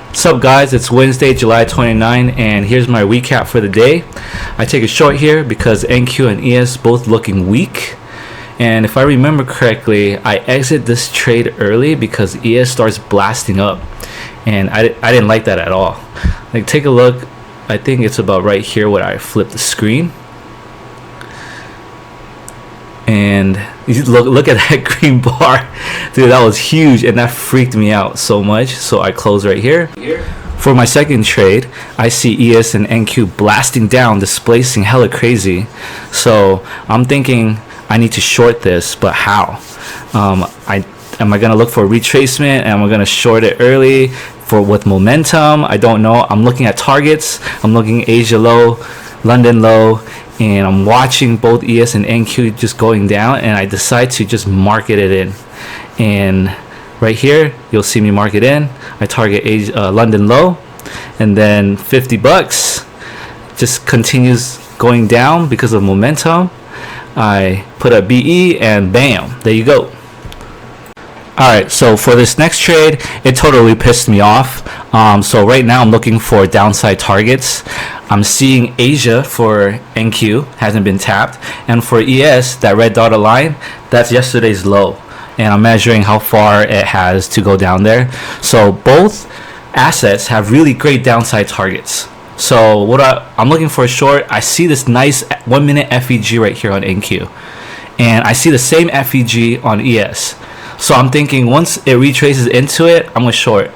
What's up guys, it's Wednesday, July 29, and here's my recap for the day. I take a short here because NQ and ES both looking weak, and if I remember correctly, I exit this trade early because ES starts blasting up, and I didn't like that at all. Like, take a look. I think it's about right here where I flip the screen, and you look at that green bar. Dude, that was huge, and that freaked me out so much, so I close right here. For my second trade, I see ES and NQ blasting down, displacing hella crazy, so I'm thinking I need to short this, but how? Am I gonna look for a retracement, and am I gonna short it early with momentum? I don't know. I'm looking at targets. I'm looking Asia low, London low, and I'm watching both ES and NQ just going down, and I decide to just market it in. And right here you'll see me mark it in. I target London low, and then 50 bucks just continues going down because of momentum. I put a BE, and bam, there you go. Alright, so for this next trade, it totally pissed me off. So right now I'm looking for downside targets. I'm seeing Asia for NQ hasn't been tapped, and for ES, that red dotted line, that's yesterday's low, and I'm measuring how far it has to go down there. So both assets have really great downside targets. So what I'm looking for a short. I see this nice 1 minute FEG right here on NQ, and I see the same FEG on ES. So I'm thinking once it retraces into it, I'm gonna short.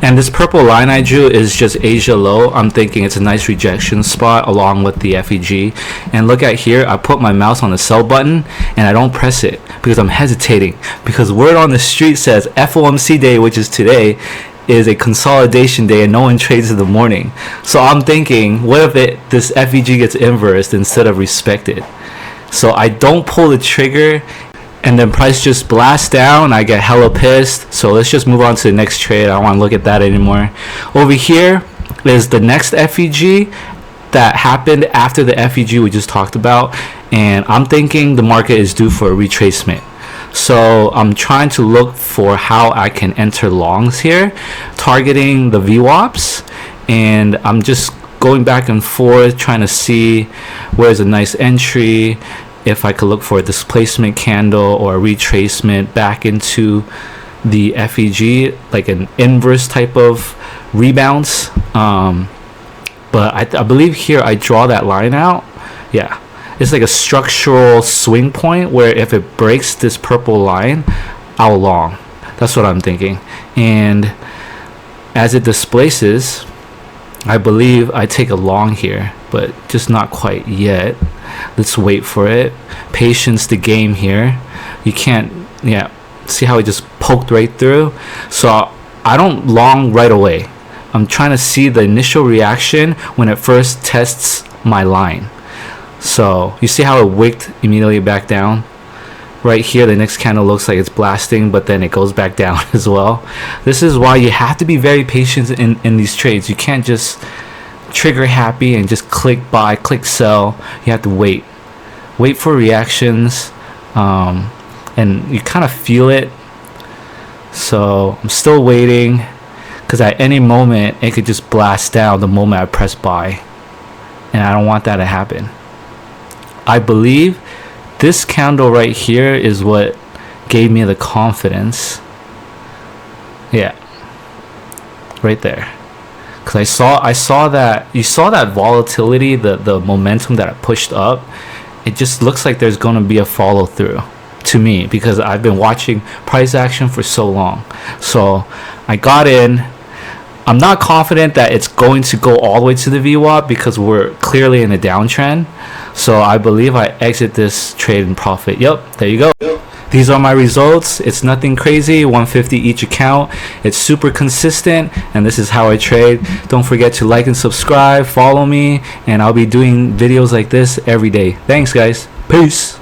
And this purple line I drew is just Asia low. I'm thinking it's a nice rejection spot along with the FEG. And look at here, I put my mouse on the sell button and I don't press it because I'm hesitating, because word on the street says FOMC day, which is today, is a consolidation day and no one trades in the morning. So I'm thinking, what if this FEG gets inversed instead of respected? So I don't pull the trigger, and then price just blasts down. I get hella pissed. So let's just move on to the next trade. I don't want to look at that anymore. Over here is the next FEG that happened after the FEG we just talked about, and I'm thinking the market is due for a retracement. So I'm trying to look for how I can enter longs here, targeting the VWAPs, and I'm just going back and forth trying to see where's a nice entry, if I could look for a displacement candle or a retracement back into the FEG, like an inverse type of rebounds. But I believe here I draw that line out. Yeah, it's like a structural swing point where if it breaks this purple line, I'll long. That's what I'm thinking. And as it displaces, I believe I take a long here, but just not quite yet. Let's wait for it. Patience the game here. You can't, yeah, see how it just poked right through? So I don't long right away. I'm trying to see the initial reaction when it first tests my line. So you see how it wicked immediately back down? Right here, the next candle looks like it's blasting, but then it goes back down as well. This is why you have to be very patient in these trades. You can't just trigger happy and just click buy, click sell. You have to wait for reactions, and you kind of feel it. So I'm still waiting, because at any moment it could just blast down the moment I press buy, and I don't want that to happen. I believe this candle right here is what gave me the confidence. Yeah, right there. Because I saw that, you saw that volatility, the momentum that I pushed up. It just looks like there's going to be a follow through to me, because I've been watching price action for so long. So I got in. I'm not confident that it's going to go all the way to the VWAP because we're clearly in a downtrend. So I believe I exit this trade in profit. Yep, there you go. These are my results. It's nothing crazy, 150 each account. It's super consistent, and this is how I trade. Don't forget to like and subscribe, follow me, and I'll be doing videos like this every day. Thanks guys. Peace.